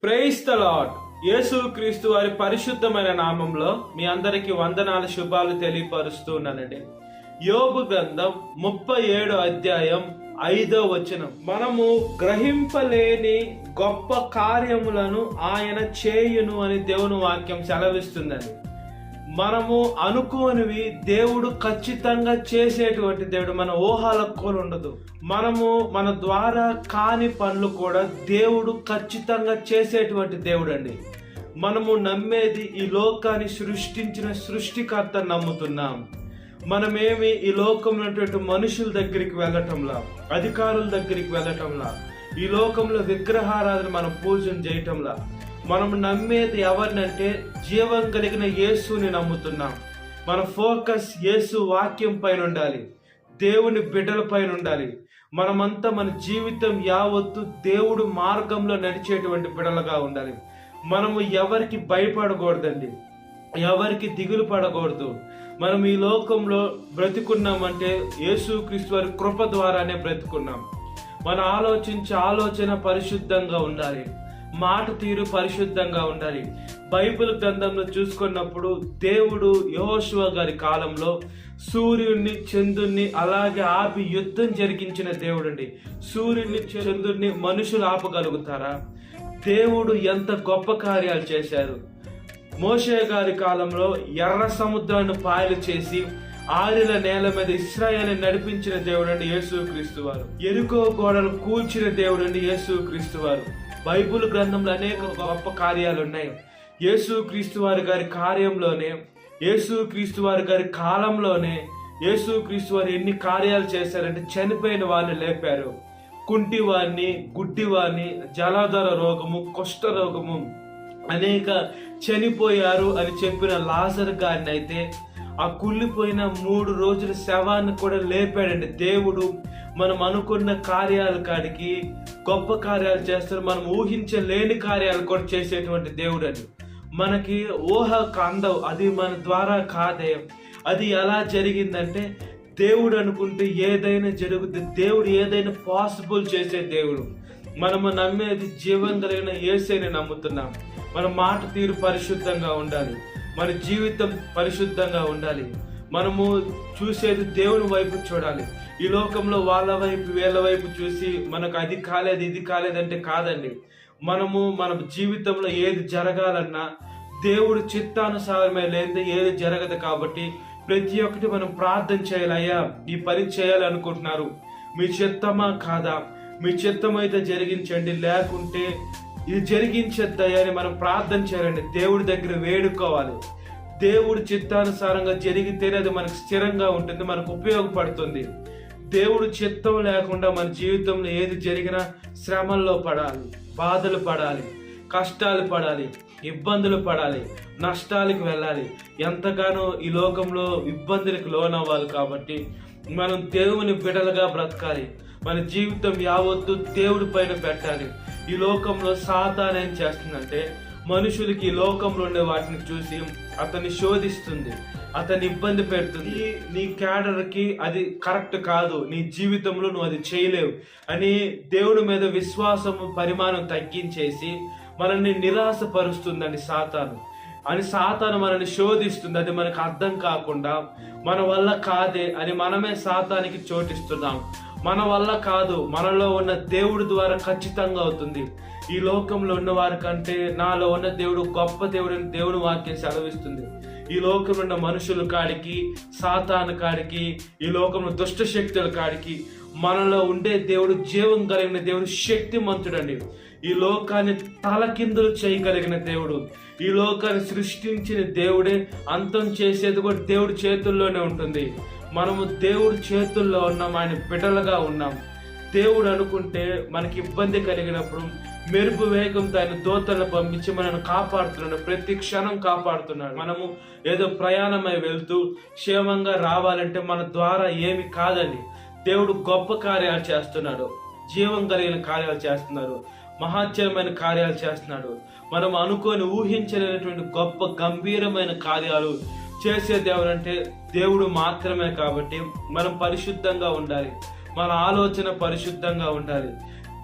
Praise the lord. యేసు క్రీస్తు వారి పరిశుద్ధమైన నామంలో మీ అందరికి వందనాలు, శుభాలు తెలియపరుస్తున్నానండి. యోబు గ్రంథం 37 అధ్యాయం 5వ వచనం. మనము గ్రహింపలేని గొప్ప కార్యములను ఆయన చేయును అని దేవుని వాక్యం సెలవిస్తుందండి. మనము అనుకోనివి దేవుడు ఖచ్చితంగా చేసేటువంటి దేవుడు. మన ఊహలకు కూడా ఉండదు. మనము మన ద్వారా కాని పనులు కూడా దేవుడు ఖచ్చితంగా చేసేటువంటి దేవుడు అండి. మనము నమ్మేది ఈ లోకాన్ని సృష్టించిన సృష్టికర్త నమ్ముతున్నాం. మనమేమి ఈ లోకంలో ఉన్నటువంటి మనుషుల దగ్గరికి వెళ్ళటంలా, అధికారుల దగ్గరికి వెళ్ళటంలా, ఈ లోకంలో విగ్రహారాధన మనం పూజన చేయటంలా, మనం నమ్మేది ఎవరినంటే జీవం కలిగిన యేసుని నమ్ముతున్నాం. మన ఫోకస్ యేసు వాక్యం పైన ఉండాలి, దేవుని బిడ్డల పైన ఉండాలి. మనమంతా మన జీవితం యావత్తు దేవుడు మార్గంలో నడిచేటువంటి బిడ్డలుగా ఉండాలి. మనము ఎవరికి భయపడకూడదండి, ఎవరికి దిగులు పడకూడదు. మనం ఈ లోకంలో బ్రతికున్నామంటే యేసుక్రీస్తు వారి కృప ద్వారానే బ్రతికున్నాం. మన ఆలోచన పరిశుద్ధంగా ఉండాలి, మాట తీరు పరిశుద్ధంగా ఉండాలి. బైబిల్ గ్రంథంలో చూసుకున్నప్పుడు దేవుడు యెహోషువ గారి కాలంలో సూర్యుడిని, చంద్రుణ్ణి అలాగే ఆపి యుద్ధం జరిగించిన దేవుడు అండి. సూర్యుడిని, చంద్రుడిని మనుషులు ఆపగలుగుతారా? దేవుడు ఎంత గొప్ప కార్యాలు చేశారు. మోషే గారి కాలంలో ఎర్ర సముద్రాన్ని పాయలు చేసి ఆరిల నేల మీద ఇశ్రాయేలుని నడిపించిన దేవుడు అండి యేసుక్రీస్తు వారు. యెరికో గోడలు కూల్చిన దేవుడు అండి యేసుక్రీస్తు వారు. బైబిల్ గ్రంథంలో అనేక గొప్ప కార్యాలు ఉన్నాయి. యేసుక్రీస్తు వారి గారి కార్యంలోనే, యేసుక్రీస్తు వారి గారి కాలంలోనే యేసుక్రీస్తు వారు ఎన్ని కార్యాలు చేశారంటే చనిపోయిన వారిని లేపారు. కుంటి వారిని, గుడ్డి వారిని, జలాధర రోగము, కుష్ఠ రోగము, అనేక చనిపోయారు అని చెప్పిన లాజరు గారిని అయితే ఆ కుళ్ళిపోయిన 3 రోజుల శవాన్ని కూడా లేపాడండి దేవుడు. మనం అనుకున్న కార్యాల కాడికి గొప్ప కార్యాలు చేస్తారు. మనం ఊహించలేని కార్యాలు కూడా చేసేటువంటి దేవుడు అని మనకి ఊహ అందవు. అది మన ద్వారా కాదే. అది ఎలా జరిగిందంటే దేవుడు అనుకుంటే ఏదైనా జరుగుతుంది. దేవుడు ఏదైనా పాసిబుల్ చేసే దేవుడు. మనము నమ్మేది జీవం కలిగిన యేసుని నమ్ముతున్నాం. మన మాట తీరు పరిశుద్ధంగా ఉండాలి, మన జీవితం పరిశుద్ధంగా ఉండాలి. మనము చూసేది దేవుని వైపు చూడాలి. ఈ లోకంలో వాళ్ళ వైపు వీళ్ళ వైపు చూసి మనకు అది కాలేదు ఇది కాలేదంటే కాదండి. మనము మన జీవితంలో ఏది జరగాలన్నా దేవుడు చిత్తానుసారమే లేనిదే ఏది జరగదు. కాబట్టి ప్రతి ఒక్కటి మనం ప్రార్థన చేయాలి. అయ్యా, ఈ పని చేయాలనుకుంటున్నారు, మీ చిత్తమా కాదా? మీ చిత్తం అయితే జరిగించండి, లేకుంటే ఇది జరిగించద్దయ్యా అని మనం ప్రార్థన చేయాలండి. దేవుడి దగ్గర వేడుకోవాలి. దేవుడి చిత్తానుసారంగా జరిగితేనే అది మనకు స్థిరంగా ఉంటుంది, మనకు ఉపయోగపడుతుంది. దేవుడు చిత్తం లేకుండా మన జీవితంలో ఏది జరిగినా శ్రమల్లో పడాలి, బాధలు పడాలి, కష్టాలు పడాలి, ఇబ్బందులు పడాలి, నష్టాలకు వెళ్ళాలి. ఎంతగానో ఈ లోకంలో ఇబ్బందులకు లోనవ్వాలి. కాబట్టి మనం దేవుని బిడలుగా బ్రతకాలి. మన జీవితం యావత్తు దేవుడి పైన పెట్టాలి. ఈ లోకంలో సాతాను ఏం చేస్తుందంటే మనుషులకి ఈ లోకంలో ఉండే వాటిని చూసి అతన్ని శోధిస్తుంది, అతన్ని ఇబ్బంది పెడుతుంది. నీ క్యాడర్కి అది కరెక్ట్ కాదు, నీ జీవితంలో నువ్వు అది చేయలేవు అని దేవుడి మీద విశ్వాసము పరిమాణం తగ్గించేసి మనల్ని నిరాశపరుస్తుందండి సాతాను మనల్ని శోధిస్తుంది. అది మనకు అర్థం కాకుండా మన వల్ల కాదే అని మనమే సాతానికి చోటిస్తున్నాం. మన వల్ల కాదు, మనలో ఉన్న దేవుడి ద్వారా ఖచ్చితంగా అవుతుంది. ఈ లోకంలో ఉన్న వారి కంటే నాలో ఉన్న దేవుడు గొప్ప దేవుడు అని దేవుని వాక్యం సెలవిస్తుంది. ఈ లోకంలో ఉన్న మనుషుల కాడికి, సాతాను కాడికి, ఈ లోకంలో దుష్ట శక్తుల కాడికి మనలో ఉండే దేవుడు జీవం కలిగిన దేవుడు, శక్తిమంతుడండి. ఈ లోకాన్ని తలకిందులు చేయగలిగిన దేవుడు, ఈ లోకాన్ని సృష్టించిన దేవుడే అంతం చేసేది కూడా దేవుడి చేతుల్లోనే ఉంటుంది. మనము దేవుడి చేతుల్లో ఉన్నాం, ఆయన బిడ్డలుగా ఉన్నాం. దేవుడు అనుకుంటే మనకి ఇబ్బంది కలిగినప్పుడు మెరుపు వేగంతో ఆయన దూతలను పంపించి మనల్ని కాపాడుతున్నాడు, ప్రతి క్షణం కాపాడుతున్నాడు. మనము ఏదో ప్రయాణమై వెళ్తూ క్షేమంగా రావాలంటే మన ద్వారా ఏమి కాదండి. దేవుడు గొప్ప కార్యాలు చేస్తున్నాడు, జీవం కలిగిన కార్యాలు చేస్తున్నారు, మహాత్యమైన కార్యాలు చేస్తున్నాడు. మనం అనుకొని ఊహించలేనటువంటి గొప్ప గంభీరమైన కార్యాలు చేసేది ఎవరంటే దేవుడు మాత్రమే. కాబట్టి మనం పరిశుద్ధంగా ఉండాలి, మన ఆలోచన పరిశుద్ధంగా ఉండాలి.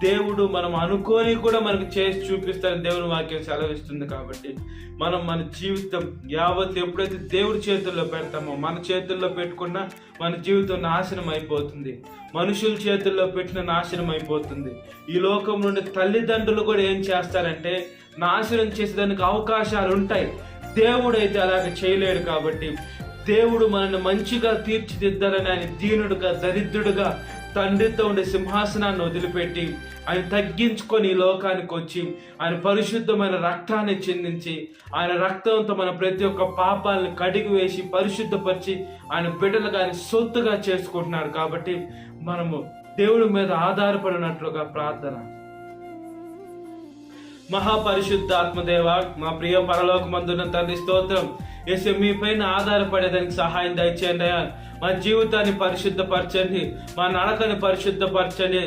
దేవుడు మనం అనుకోని కూడా మనకు చేసి చూపిస్తారని దేవుని వాక్యం సెలవిస్తుంది. కాబట్టి మనం మన జీవితం యావత్ ఎప్పుడైతే దేవుడి చేతుల్లో పెడతామో, మన చేతుల్లో పెట్టుకున్నా మన జీవితం నాశనం అయిపోతుంది. మనుషుల చేతుల్లో పెట్టిన నాశనం అయిపోతుంది. ఈ లోకం నుండి తల్లిదండ్రులు కూడా ఏం చేస్తారంటే నాశనం చేసేదానికి అవకాశాలు ఉంటాయి. దేవుడు అయితే అలాగ చేయలేడు. కాబట్టి దేవుడు మనల్ని మంచిగా తీర్చిదిద్దాలని ఆయన దీనుడుగా, దరిద్రుడుగా తండ్రితో ఉండే సింహాసనాన్ని వదిలిపెట్టి ఆయన తగ్గించుకొని ఈ లోకానికి వచ్చి ఆయన పరిశుద్ధమైన రక్తాన్ని చిందించి ఆయన రక్తంతో మన ప్రతి ఒక్క పాపాలను కడిగి వేసి పరిశుద్ధపరిచి ఆయన బిడ్డలుగా ఆయన సొత్తుగా చేసుకుంటున్నాడు. కాబట్టి మనము దేవుడి మీద ఆధారపడినట్లుగా ప్రార్థన. మహాపరిశుద్ధ ఆత్మదేవ, మా ప్రియ పరలోకమందున్న తండ్రి స్తోత్రం. యేసు మీ పైన ఆధారపడేదానికి సహాయం దయచేయండి అయ్యా. మా జీవితాన్ని పరిశుద్ధపరచండి, మా నడకని పరిశుద్ధపరచండి,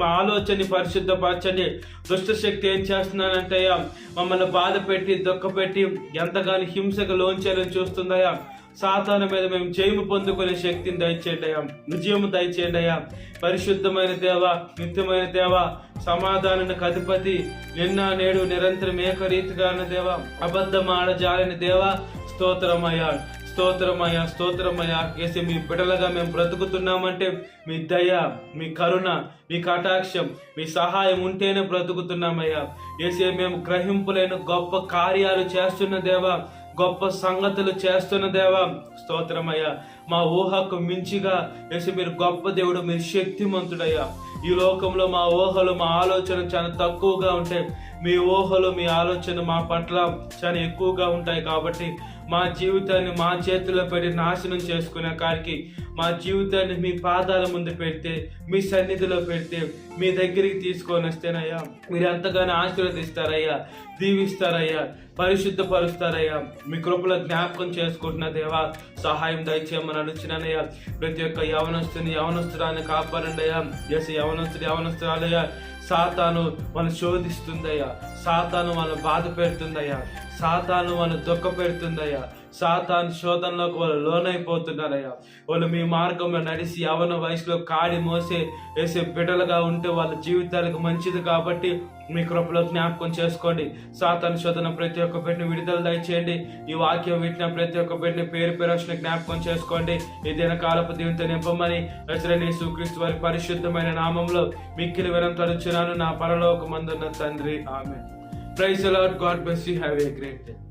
మా ఆలోచనని పరిశుద్ధపరచండి. దుష్ట శక్తి ఏం చేస్తున్నానంటే అయ్యా, మమ్మల్ని బాధ పెట్టి దుఃఖపెట్టి ఎంతగానో హింసకు లోంచేయాలని చూస్తుందయ్యా. సాతాను మీద మేము జయము పొందుకునే శక్తిని దయచేయండి అయ్యా, విజయము దయచేయండి అయ్యా. పరిశుద్ధమైన దేవ, నిత్యమైన దేవ, సమాధానానికి అధిపతి, నిన్న నేడు నిరంతరం ఏకరీతిగా దేవ, అబద్ధం ఆడజాలని దేవ, స్తోత్రమయ్యా, స్తోత్రమయ్యా, స్తోత్రమయ్యా. యేసు మీ బిడ్డలుగా మేము బ్రతుకుతున్నామంటే మీ దయ, మీ కరుణ, మీ కటాక్షం, మీ సహాయం ఉంటేనే బ్రతుకుతున్నామయ్యా. యేసు మేము గ్రహింపులైన గొప్ప కార్యాలు చేస్తున్న దేవా, గొప్ప సంగతులు చేస్తున్న దేవా, స్తోత్రమయ్యా. మా ఊహకు మించిగా యేసు మీరు గొప్ప దేవుడు, మీరు శక్తిమంతుడయ్యా. ఈ లోకంలో మా ఊహలు, మా ఆలోచన చాలా తక్కువగా ఉంటాయి. మీ ఊహలు, మీ ఆలోచన మా పట్ల చాలా ఎక్కువగా ఉంటాయి. కాబట్టి మా జీవితాన్ని మా చేతిలో పెట్టి నాశనం చేసుకునే కారికి మా జీవితాన్ని మీ పాదాల ముందు పెడితే, మీ సన్నిధిలో పెడితే, మీ దగ్గరికి తీసుకొని వస్తేనయ్యా మీరు ఎంతగానో ఆశీర్వదిస్తారయ్యా, దీవిస్తారయ్యా, పరిశుద్ధపరుస్తారయ్యా. మీ కృపలో జ్ఞాపకం చేసుకుంటున్న దేవా, సహాయం దయచేయమని అడుగుతున్నానయ్యా. ప్రతి ఒక్క యవనస్తురాన్ని కాపాడండి అయ్యా. ఎస్ యవనస్తురాలయ్యా, సాతాను వాళ్ళని శోధిస్తుందయ్యా, సాతాను వాళ్ళని బాధ పెడుతుందయ్యా, సాతాను వాళ్ళని దుఃఖ పెడుతుందయ్యా, సాతాను శోధనలోకి వాళ్ళు లోనైపోతున్నారయ్యా. వాళ్ళు మీ మార్గంలో నడిచి యవన వయసులో కాడి మోసే వేసే బిడ్డలుగా ఉంటే వాళ్ళ జీవితాలకు మంచిది. కాబట్టి మీ కృపలో జ్ఞాపకం చేసుకోండి. సాతాను శోధన ప్రతి ఒక్క బిడ్డని విడుదల దయచేయండి. ఈ వాక్యం వింటున్న ప్రతి ఒక్క బిడ్డని పేరు పేరు జ్ఞాపకం చేసుకోండి. ఈ దినకాలపు దీవెనతో నింపమని యేసుక్రీస్తు వారి పరిశుద్ధమైన నామంలో మిక్కిలి వినం తరుచున్నాను నా పరలోకమందున్న తండ్రి, amen. Praise the Lord. God bless you. Have a great day.